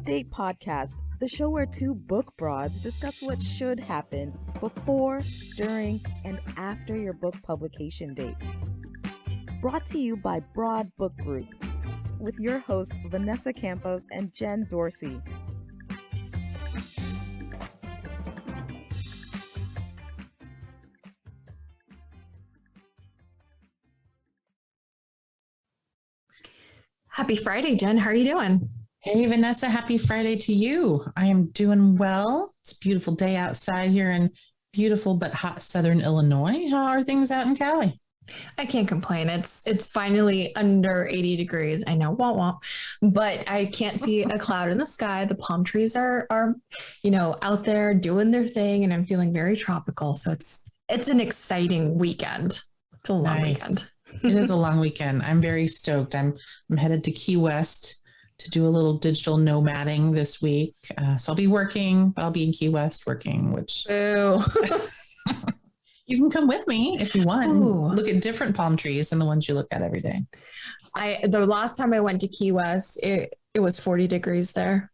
Update Podcast, the show where two book broads discuss what should happen before, during, and after your book publication date. Brought to you by Broad Book Group, with your hosts Vanessa Campos and Jen Dorsey. Happy Friday, Jen. How are you doing? Hey, Vanessa. Happy Friday to you. I am doing well. It's a beautiful day outside here in beautiful but hot Southern Illinois. How are things out in Cali? I can't complain. It's finally under 80 degrees. I know, but I can't see a cloud in the sky. The palm trees are out there doing their thing, and I'm feeling very tropical. So it's an exciting weekend. It's a long weekend. It is a long weekend. I'm very stoked. I'm headed to Key West to do a little digital nomading this week. So I'll be working, but I'll be in Key West working, which you can come with me if you want. Look at different palm trees than the ones you look at every day. The last time I went to Key West, it was 40 degrees there.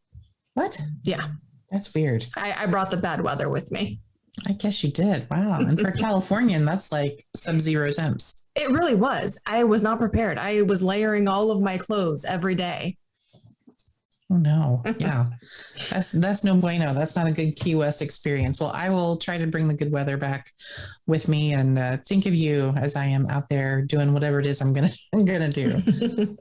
What? Yeah. That's weird. I brought the bad weather with me. I guess you did. Wow. And for a Californian, that's like sub-zero temps. It really was. I was not prepared. I was layering all of my clothes every day. Oh no. Yeah. That's no bueno. That's not a good Key West experience. Well, I will try to bring the good weather back with me and think of you as I am out there doing whatever it is I'm gonna do.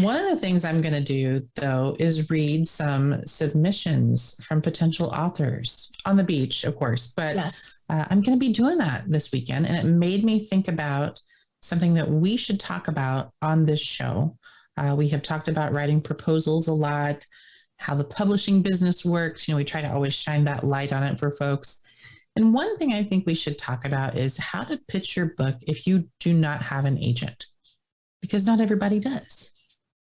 One of the things I'm going to do, though, is read some submissions from potential authors on the beach, of course. But yes. I'm going to be doing that this weekend. And it made me think about something that we should talk about on this show. We have talked about writing proposals a lot, how the publishing business works. We try to always shine that light on it for folks. And one thing I think we should talk about is how to pitch your book if you do not have an agent, because not everybody does.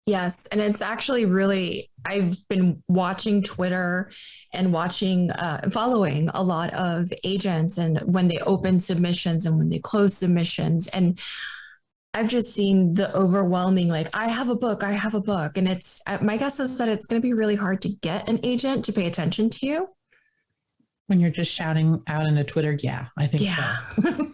Yes. And it's actually really, I've been watching Twitter and following a lot of agents and when they open submissions and when they close submissions. And I've just seen the overwhelming, I have a book. And my guess is that it's going to be really hard to get an agent to pay attention to you. When you're just shouting out into Twitter. Yeah, I think so.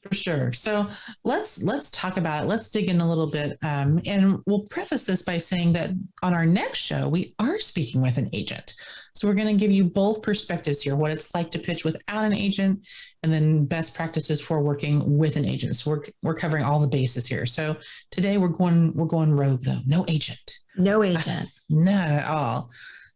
For sure. So let's talk about it. Let's dig in a little bit. And we'll preface this by saying that on our next show, we are speaking with an agent. So we're going to give you both perspectives here, what it's like to pitch without an agent, and then best practices for working with an agent. So we're covering all the bases here. So today we're going rogue though. No agent. No agent. Not at all.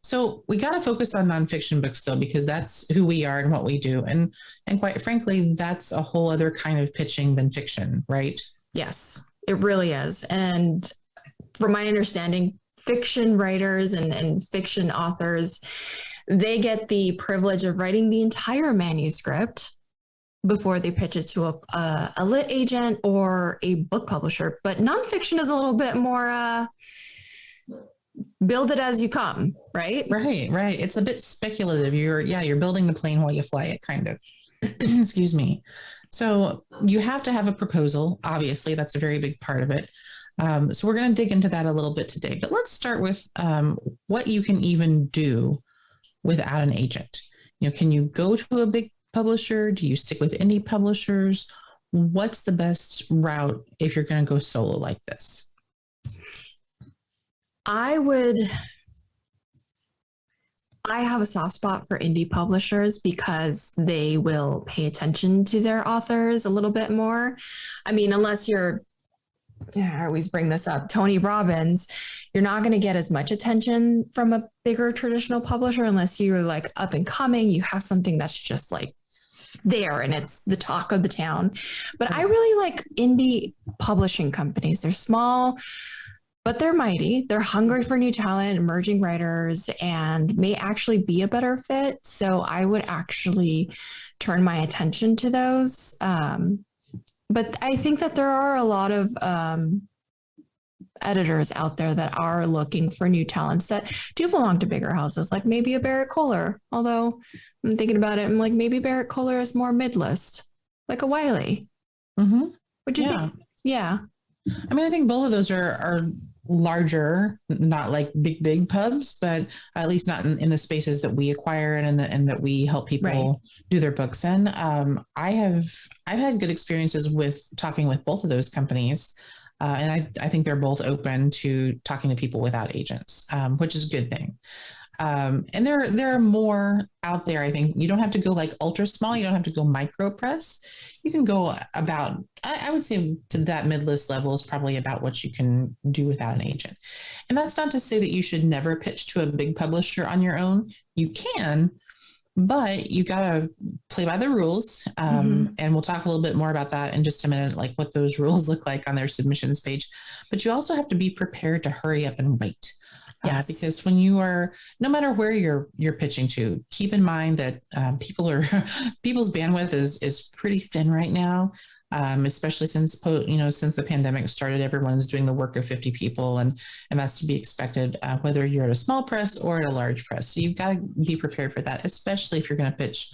So we got to focus on nonfiction books, though, because that's who we are and what we do. And quite frankly, that's a whole other kind of pitching than fiction, right? Yes, it really is. And from my understanding, fiction writers and fiction authors, they get the privilege of writing the entire manuscript before they pitch it to a lit agent or a book publisher. But nonfiction is a little bit more... build it as you come, right? Right. It's a bit speculative. You're building the plane while you fly it, kind of. Excuse me. So you have to have a proposal. Obviously, that's a very big part of it. So we're going to dig into that a little bit today. But let's start with what you can even do without an agent. Can you go to a big publisher? Do you stick with indie publishers? What's the best route if you're going to go solo like this? I have a soft spot for indie publishers because they will pay attention to their authors a little bit more. I mean, unless I always bring this up, Tony Robbins, you're not going to get as much attention from a bigger traditional publisher unless you're up and coming. You have something that's just there and it's the talk of the town. But I really like indie publishing companies. They're small, but they're mighty. They're hungry for new talent, emerging writers, and may actually be a better fit. So I would actually turn my attention to those. But I think that there are a lot of editors out there that are looking for new talents that do belong to bigger houses, like maybe a Barrett Kohler. Although I'm thinking about it, I'm like, maybe Barrett Kohler is more mid-list, like a Wiley. Mm-hmm. Would you think? Yeah. I mean, I think both of those are larger, not like big pubs, but at least not in the spaces that we acquire and that we help people do their books in. I've had good experiences with talking with both of those companies. And I think they're both open to talking to people without agents, which is a good thing. And there are more out there. I think you don't have to go like ultra small. You don't have to go micro press. You can go about, I would say to that mid-list level is probably about what you can do without an agent. And that's not to say that you should never pitch to a big publisher on your own. You can, but you got to play by the rules. And we'll talk a little bit more about that in just a minute, like what those rules look like on their submissions page. But you also have to be prepared to hurry up and wait. Yes. Because when you are, no matter where you're pitching to, keep in mind that people's bandwidth is pretty thin right now, especially since the pandemic started. Everyone's doing the work of 50 people, and that's to be expected, whether you're at a small press or at a large press. So you've got to be prepared for that, especially if you're going to pitch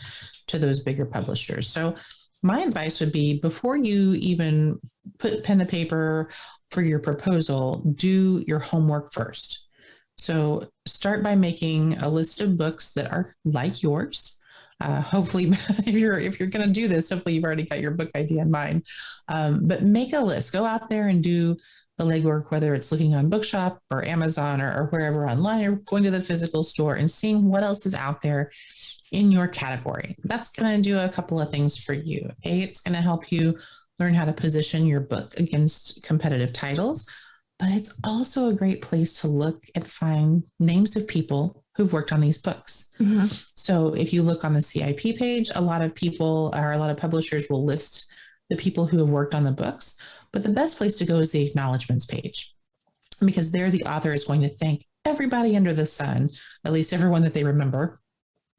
to those bigger publishers. So my advice would be, before you even put pen to paper for your proposal, do your homework first. So start by making a list of books that are like yours. Hopefully, if you're going to do this, hopefully you've already got your book idea in mind. But make a list. Go out there and do the legwork, whether it's looking on Bookshop or Amazon or wherever online, or going to the physical store and seeing what else is out there in your category. That's going to do a couple of things for you. It's going to help you learn how to position your book against competitive titles. But it's also a great place to look and find names of people who've worked on these books. Mm-hmm. So if you look on the CIP page, a lot of publishers will list the people who have worked on the books. But the best place to go is the Acknowledgements page, because there the author is going to thank everybody under the sun, at least everyone that they remember,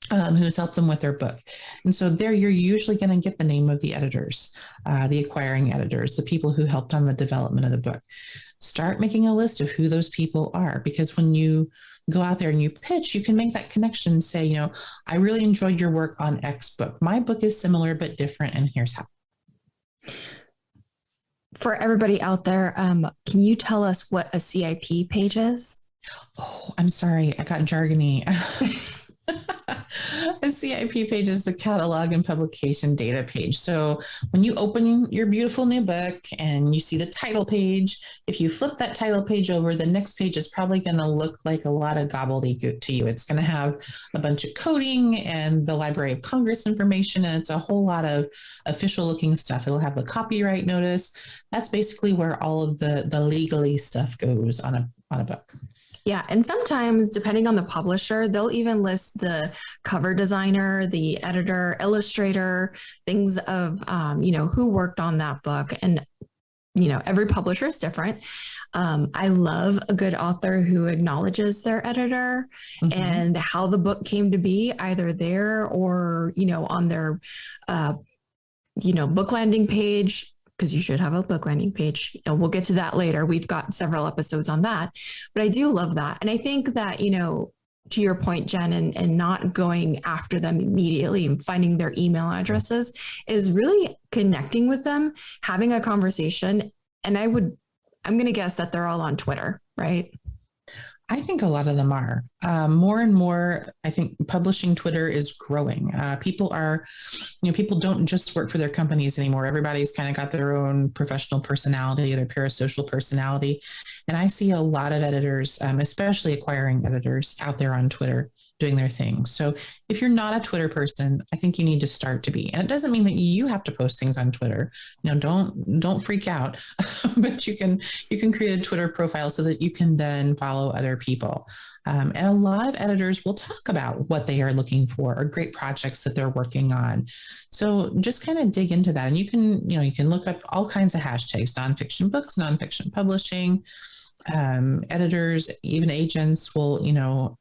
who's helped them with their book. And so there you're usually going to get the name of the editors, the acquiring editors, the people who helped on the development of the book. Start making a list of who those people are, because when you go out there and you pitch, you can make that connection and say, I really enjoyed your work on X book. My book is similar but different, and here's how. For everybody out there, can you tell us what a CIP page is? Oh, I'm sorry. I got jargony. A CIP page is the catalog and publication data page. So when you open your beautiful new book and you see the title page, if you flip that title page over, the next page is probably going to look like a lot of gobbledygook to you. It's going to have a bunch of coding and the Library of Congress information, and it's a whole lot of official looking stuff. It'll have a copyright notice. That's basically where all of the legalese stuff goes on a book. Yeah. And sometimes, depending on the publisher, they'll even list the cover designer, the editor, illustrator, things of, who worked on that book. And, every publisher is different. I love a good author who acknowledges their editor and how the book came to be, either there or, on their, book landing page, because you should have a book landing page. We'll get to that later. We've got several episodes on that, but I do love that. And I think that, to your point, Jen, and not going after them immediately and finding their email addresses is really connecting with them, having a conversation. And I'm going to guess that they're all on Twitter, right? I think a lot of them are. More and more, I think publishing Twitter is growing. People don't just work for their companies anymore. Everybody's kind of got their own professional personality, their parasocial personality. And I see a lot of editors, especially acquiring editors, out there on Twitter doing their thing. So if you're not a Twitter person, I think you need to start to be. And it doesn't mean that you have to post things on Twitter. Don't freak out. But you can create a Twitter profile so that you can then follow other people. And a lot of editors will talk about what they are looking for or great projects that they're working on. So just kind of dig into that. And you can look up all kinds of hashtags: nonfiction books, nonfiction publishing. Editors, even agents will,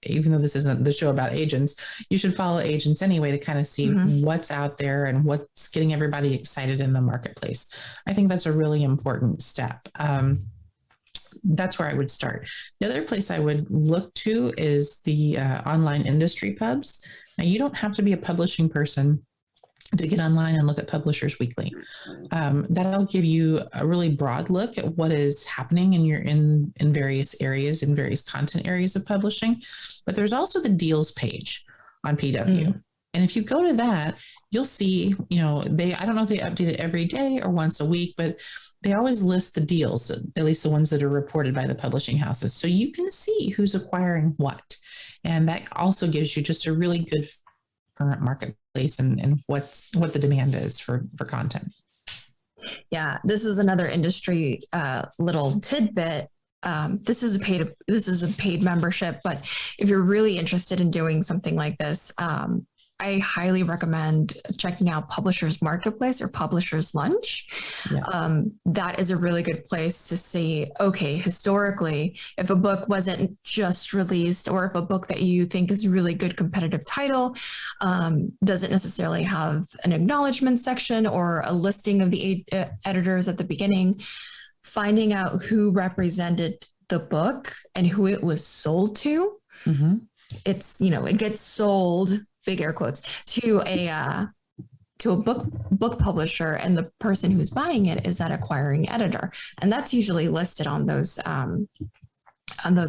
even though this isn't the show about agents, you should follow agents anyway to kind of see what's out there and what's getting everybody excited in the marketplace. I think that's a really important step. That's where I would start. The other place I would look to is the online industry pubs. Now, you don't have to be a publishing person to get online and look at Publishers Weekly. That'll give you a really broad look at what is happening in various areas, in various content areas of publishing. But there's also the deals page on PW. And if you go to that, you'll see, I don't know if they update it every day or once a week, but they always list the deals, at least the ones that are reported by the publishing houses. So you can see who's acquiring what. And that also gives you just a really good current marketplace and what the demand is for content. Yeah, this is another industry little tidbit. This is a paid membership, but if you're really interested in doing something like this, I highly recommend checking out Publishers Marketplace or Publishers Lunch. Yes. That is a really good place to see, okay, historically, if a book wasn't just released, or if a book that you think is a really good competitive title doesn't necessarily have an acknowledgement section or a listing of the editors at the beginning, finding out who represented the book and who it was sold to. Mm-hmm. It's, it gets sold, big air quotes, to a book publisher, and the person who's buying it is that acquiring editor, and that's usually listed on those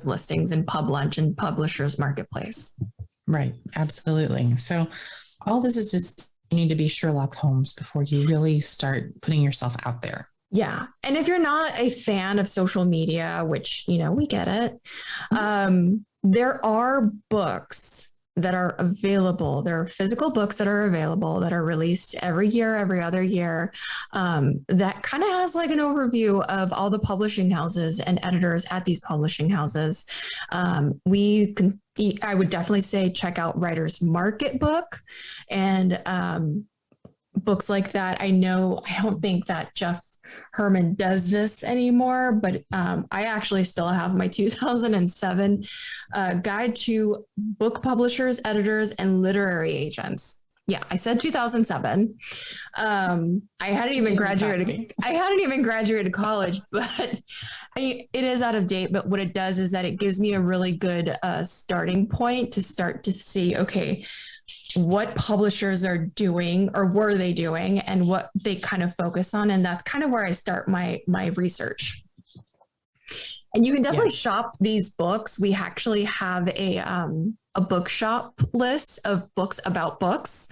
listings in Pub Lunch and Publishers Marketplace. Right, absolutely. So all this is just, you need to be Sherlock Holmes before you really start putting yourself out there. Yeah, and if you're not a fan of social media, which we get it, there are books that are available. There are physical books that are available that are released every year, every other year, that kind of has like an overview of all the publishing houses and editors at these publishing houses. I would definitely say check out Writer's Market Book and books like that. I don't think that Jeff Herman does this anymore, but I actually still have my 2007 Guide to Book Publishers, Editors, and Literary Agents. Yeah, I said 2007. I hadn't even graduated college, but it is out of date. But what it does is that it gives me a really good starting point to start to see, okay, what publishers are doing or were they doing and what they kind of focus on. And that's kind of where I start my research. And you can definitely shop these books. We actually have a bookshop list of books about books.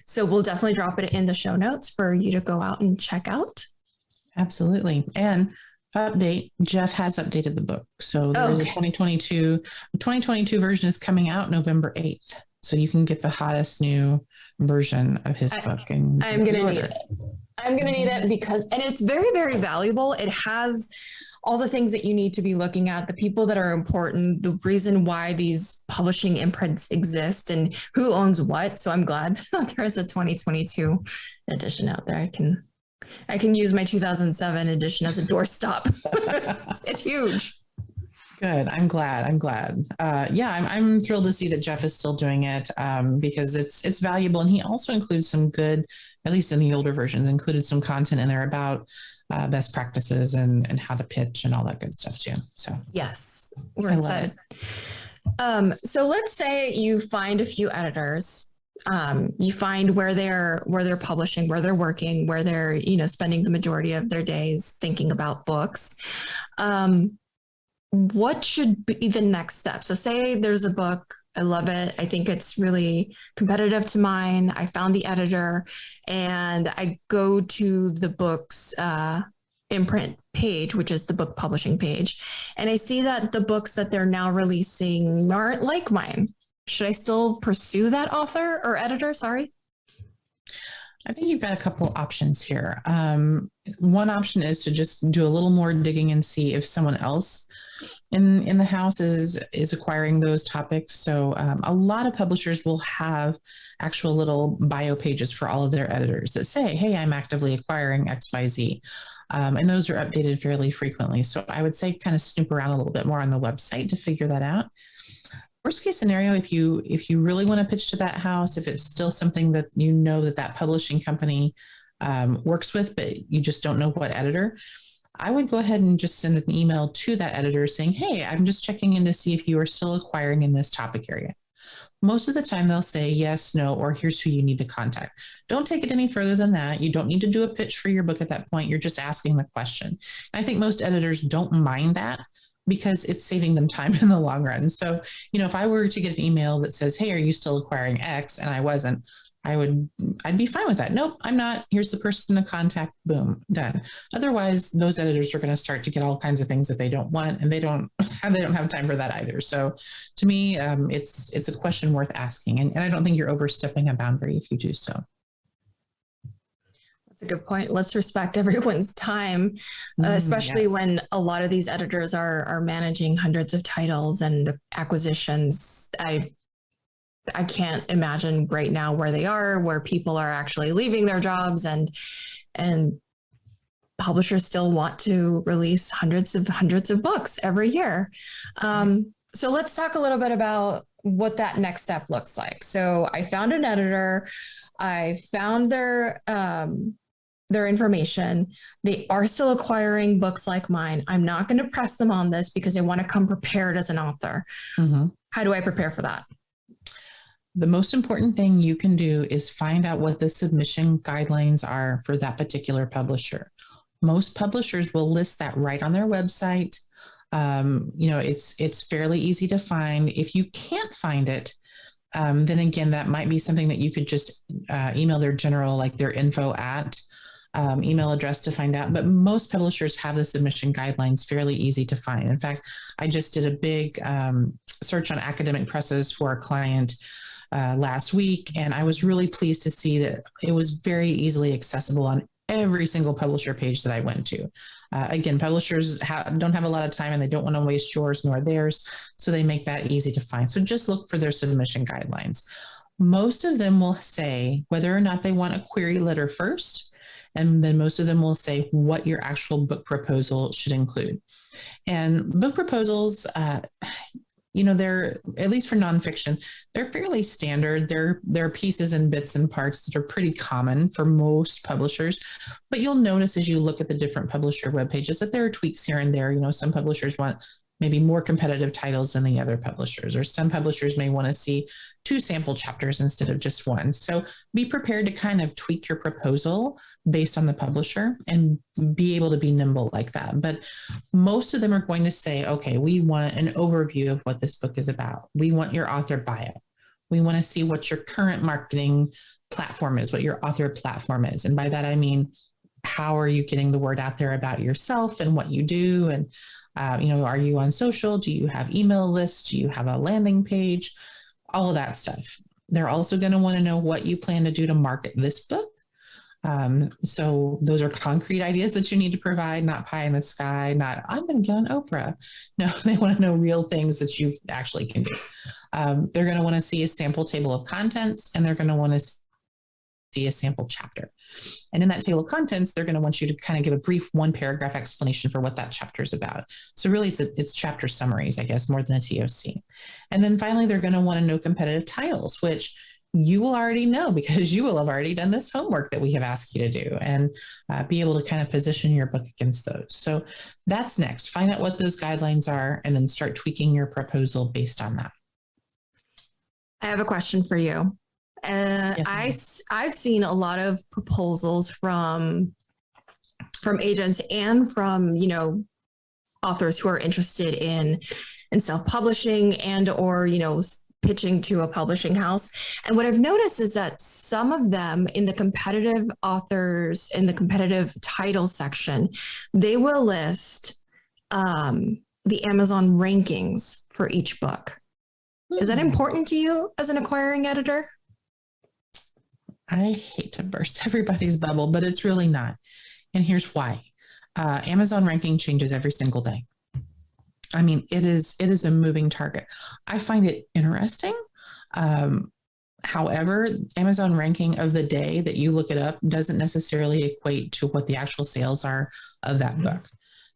So we'll definitely drop it in the show notes for you to go out and check out. Absolutely. And update, Jeff has updated the book. So there's a 2022 version is coming out November 8th. So you can get the hottest new version of his book. And I'm going to need it. I'm going to need it and it's very, very valuable. It has all the things that you need to be looking at, the people that are important, the reason why these publishing imprints exist and who owns what. So I'm glad that there's a 2022 edition out there. I can use my 2007 edition as a doorstop. It's huge. Good. I'm glad. I'm thrilled to see that Jeff is still doing it because it's valuable. And he also includes some good, at least in the older versions, included some content in there about best practices and how to pitch and all that good stuff too. So yes, we're excited. So let's say you find a few editors. You find where they're publishing, where they're working, where they're spending the majority of their days thinking about books. What should be the next step? So say there's a book, I love it, I think it's really competitive to mine, I found the editor, and I go to the book's imprint page, which is the book publishing page, and I see that the books that they're now releasing aren't like mine. Should I still pursue that author or editor? Sorry. I think you've got a couple options here. One option is to just do a little more digging and see if someone else in the house is acquiring those topics. So a lot of publishers will have actual little bio pages for all of their editors that say, hey, I'm actively acquiring XYZ. And those are updated fairly frequently. So I would say kind of snoop around a little bit more on the website to figure that out. Worst case scenario, if you really want to pitch to that house, if it's still something that that publishing company works with, but you just don't know what editor, I would go ahead and just send an email to that editor saying, hey, I'm just checking in to see if you are still acquiring in this topic area. Most of the time they'll say yes, no, or here's who you need to contact. Don't take it any further than that. You don't need to do a pitch for your book at that point. You're just asking the question. And I think most editors don't mind that because it's saving them time in the long run. So, if I were to get an email that says, hey, are you still acquiring X? And I wasn't, I'd be fine with that. Nope, I'm not. Here's the person to contact. Boom, done. Otherwise, those editors are going to start to get all kinds of things that they don't want, and they don't have time for that either. So, to me, it's a question worth asking, and I don't think you're overstepping a boundary if you do so. That's a good point. Let's respect everyone's time, especially when a lot of these editors are managing hundreds of titles and acquisitions. I can't imagine right now where they are, where people are actually leaving their jobs, and publishers still want to release hundreds of books every year. So let's talk a little bit about what that next step looks like. So I found an editor, I found their information. They are still acquiring books like mine. I'm not going to press them on this because they want to come prepared as an author. Mm-hmm. How do I prepare for that? The most important thing you can do is find out what the submission guidelines are for that particular publisher. Most publishers will list that right on their website. It's fairly easy to find. If you can't find it, then again, that might be something that you could just email their general, like their info at email address to find out. But most publishers have the submission guidelines fairly easy to find. In fact, I just did a big search on academic presses for a client last week, and I was really pleased to see that it was very easily accessible on every single publisher page that I went to. Again, publishers don't have a lot of time, and they don't want to waste yours nor theirs, so they make that easy to find. So just look for their submission guidelines. Most of them will say whether or not they want a query letter first, and then most of them will say what your actual book proposal should include. And book proposals, they're, at least for nonfiction, they're fairly standard. They're pieces and bits and parts that are pretty common for most publishers. But you'll notice as you look at the different publisher web pages that there are tweaks here and there. Some publishers want maybe more competitive titles than the other publishers, or some publishers may want to see 2 sample chapters instead of just 1. So be prepared to kind of tweak your proposal based on the publisher and be able to be nimble like that. But most of them are going to say, okay, we want an overview of what this book is about. We want your author bio. We want to see what your current marketing platform is, what your author platform is. And by that, I mean, how are you getting the word out there about yourself and what you do? And are you on social? Do you have email lists? Do you have a landing page? All of that stuff. They're also going to want to know what you plan to do to market this book. So those are concrete ideas that you need to provide, not pie in the sky, not I'm going to get on Oprah. No, they want to know real things that you actually can do. They're going to want to see a sample table of contents, and they're going to want to see a sample chapter. And in that table of contents, they're going to want you to kind of give a brief 1-paragraph explanation for what that chapter is about. So really it's chapter summaries, I guess, more than a TOC. And then finally, they're going to want to know competitive titles, which you will already know because you will have already done this homework that we have asked you to do, and be able to kind of position your book against those. So that's next. Find out what those guidelines are and then start tweaking your proposal based on that. I have a question for you. Yes, I've seen a lot of proposals from agents and from, authors who are interested in self-publishing and or, pitching to a publishing house. And what I've noticed is that some of them in the competitive authors, in the competitive title section, they will list the Amazon rankings for each book. Is that important to you as an acquiring editor? I hate to burst everybody's bubble, but it's really not. And here's why. Amazon ranking changes every single day. I mean, it is a moving target. I find it interesting. However, Amazon ranking of the day that you look it up doesn't necessarily equate to what the actual sales are of that book.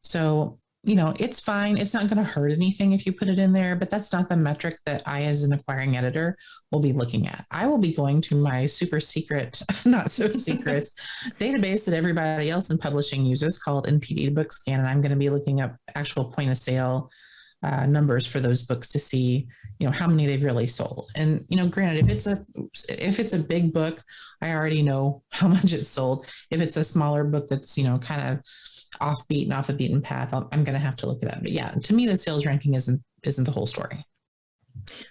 So, it's fine. It's not going to hurt anything if you put it in there, but that's not the metric that I, as an acquiring editor, will be looking at. I will be going to my super secret, not so secret database that everybody else in publishing uses called NPD Bookscan. And I'm going to be looking up actual point of sale numbers for those books to see, how many they've really sold. And, granted, if it's a big book, I already know how much it's sold. If it's a smaller book that's, kind of offbeat and off the beaten path, I'm going to have to look it up. But yeah, to me, the sales ranking isn't the whole story.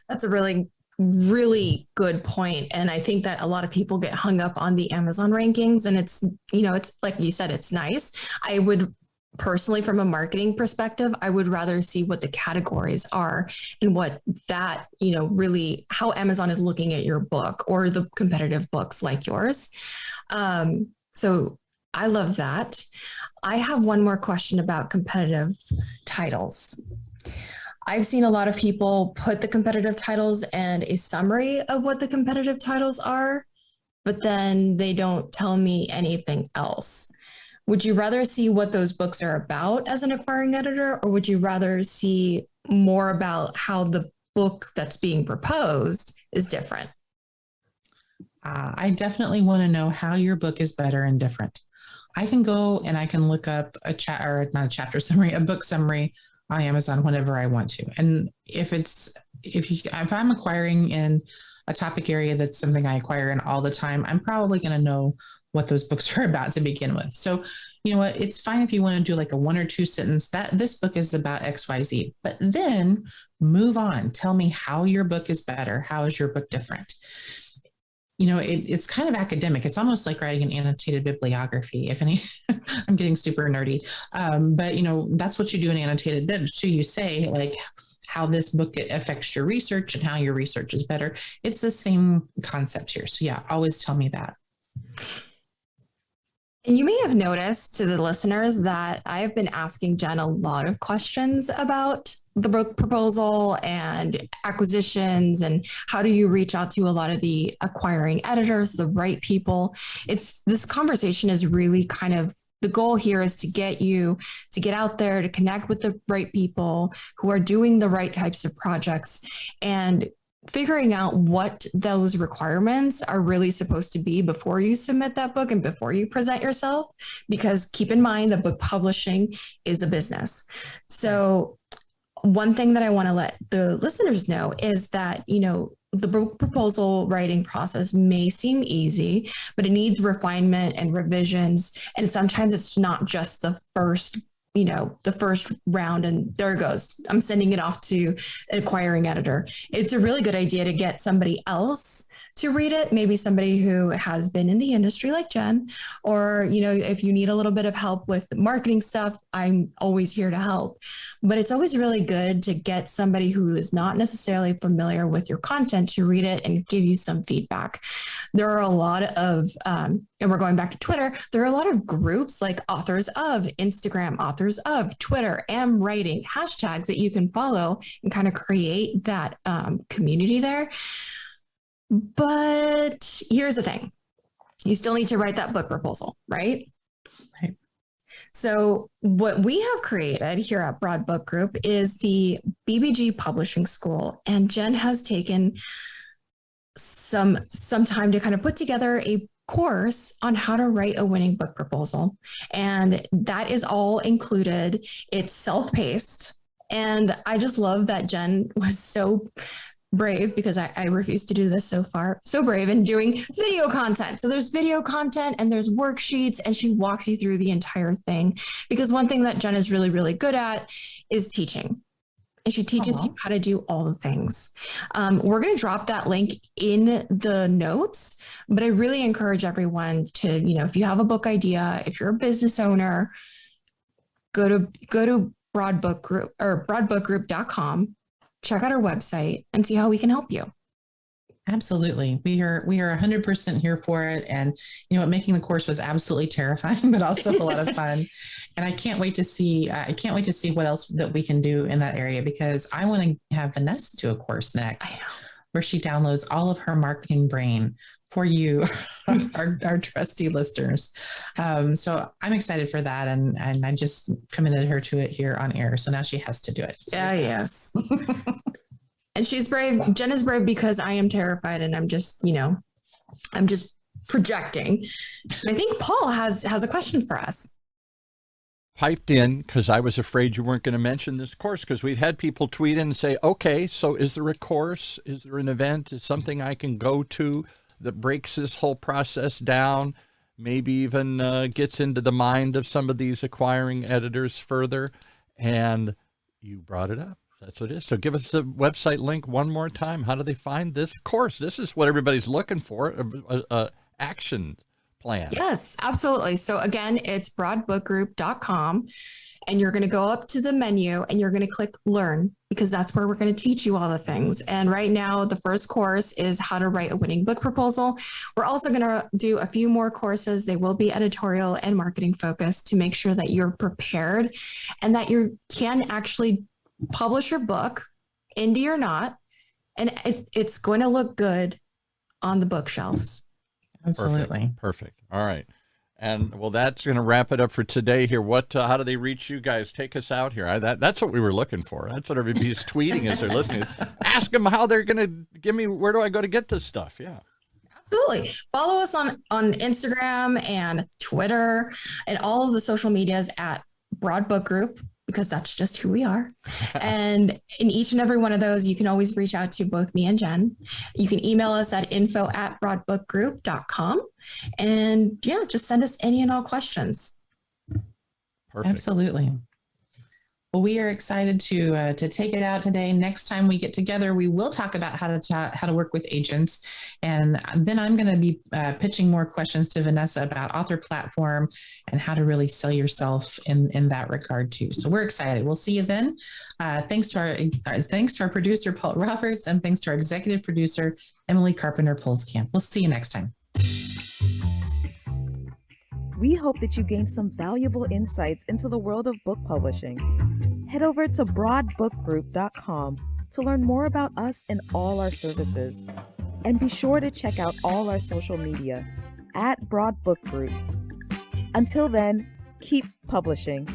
That's a really, really good point. And I think that a lot of people get hung up on the Amazon rankings, and it's like you said, it's nice. I would personally, from a marketing perspective, I would rather see what the categories are and what that, really how Amazon is looking at your book or the competitive books like yours. So I love that. I have one more question about competitive titles. I've seen a lot of people put the competitive titles and a summary of what the competitive titles are, but then they don't tell me anything else. Would you rather see what those books are about as an acquiring editor, or would you rather see more about how the book that's being proposed is different? I definitely want to know how your book is better and different. I can go and I can look up a book summary on Amazon whenever I want to. And if I'm acquiring in a topic area that's something I acquire in all the time, I'm probably going to know what those books are about to begin with. So, you know what, it's fine if you want to do like a 1 or 2 sentence that this book is about XYZ, but then move on. Tell me how your book is better. How is your book different? It's kind of academic. It's almost like writing an annotated bibliography. If any, I'm getting super nerdy. But that's what you do in annotated bibs. So you say like how this book affects your research and how your research is better. It's the same concept here. So yeah, always tell me that. And you may have noticed, to the listeners, that I've been asking Jen a lot of questions about the book proposal and acquisitions and how do you reach out to a lot of the acquiring editors, the right people. This conversation is really kind of, the goal here is to get you to get out there, to connect with the right people who are doing the right types of projects and figuring out what those requirements are really supposed to be before you submit that book and before you present yourself, because keep in mind that book publishing is a business. So one thing that I want to let the listeners know is that, the book proposal writing process may seem easy, but it needs refinement and revisions. And sometimes it's not just the first round and there it goes. I'm sending it off to an acquiring editor. It's a really good idea to get somebody else to read it, maybe somebody who has been in the industry like Jen, or, if you need a little bit of help with marketing stuff, I'm always here to help. But it's always really good to get somebody who is not necessarily familiar with your content to read it and give you some feedback. There are a lot of, and we're going back to Twitter, there are a lot of groups like Authors of Instagram, Authors of Twitter, Am Writing, hashtags that you can follow and kind of create that community there. But here's the thing. You still need to write that book proposal, right? Right. So what we have created here at Broad Book Group is the BBG Publishing School. And Jen has taken some time to kind of put together a course on how to write a winning book proposal. And that is all included. It's self-paced. And I just love that Jen was so brave, because I refuse to do this so far, so brave in doing video content. So there's video content and there's worksheets, and she walks you through the entire thing, because one thing that Jen is really, really good at is teaching. And she teaches you how to do all the things. We're going to drop that link in the notes, but I really encourage everyone to, if you have a book idea, if you're a business owner, go to Broad Book Group or broadbookgroup.com. Check out our website and see how we can help you. Absolutely. We are 100% here for it. And making the course was absolutely terrifying, but also a lot of fun. And I can't wait to see what else that we can do in that area, because I want to have Vanessa do a course next where she downloads all of her marketing brain for you, our trusty listeners. So I'm excited for that. And I just committed her to it here on air. So now she has to do it. So yes. And she's brave. Jen is brave because I am terrified, and I'm just projecting. And I think Paul has a question for us. piped in because I was afraid you weren't going to mention this course, because we've had people tweet in and say, okay, so is there a course? Is there an event? Is something I can go to that breaks this whole process down? Maybe even gets into the mind of some of these acquiring editors further. And you brought it up. That's what it is. So give us the website link one more time. How do they find this course? This is what everybody's looking for, a action plan. Yes, absolutely. So again, it's broadbookgroup.com, and you're going to go up to the menu and you're going to click learn, because that's where we're going to teach you all the things. And right now, the first course is how to write a winning book proposal. We're also going to do a few more courses. They will be editorial and marketing focused to make sure that you're prepared and that you can actually publish your book, indie or not, and it's going to look good on the bookshelves. Absolutely. Perfect. All right. And well, that's going to wrap it up for today here. How do they reach you guys? Take us out here. That's what we were looking for. That's what everybody's tweeting as they're listening. Ask them how they're going to give me, where do I go to get this stuff? Yeah. Absolutely. Follow us on Instagram and Twitter and all of the social medias at Broad Book Group, because that's just who we are. And in each and every one of those, you can always reach out to both me and Jen. You can email us at info@broadbookgroup.com. And yeah, just send us any and all questions. Perfect. Absolutely. Well, we are excited to take it out today. Next time we get together, we will talk about how to work with agents, and then I'm going to be pitching more questions to Vanessa about author platform and how to really sell yourself in that regard too. So we're excited. We'll see you then. Thanks to our producer Paul Roberts, and thanks to our executive producer Emily Carpenter-Polskamp. We'll see you next time. We hope that you gained some valuable insights into the world of book publishing. Head over to broadbookgroup.com to learn more about us and all our services. And be sure to check out all our social media at Broad Book Group. Until then, keep publishing.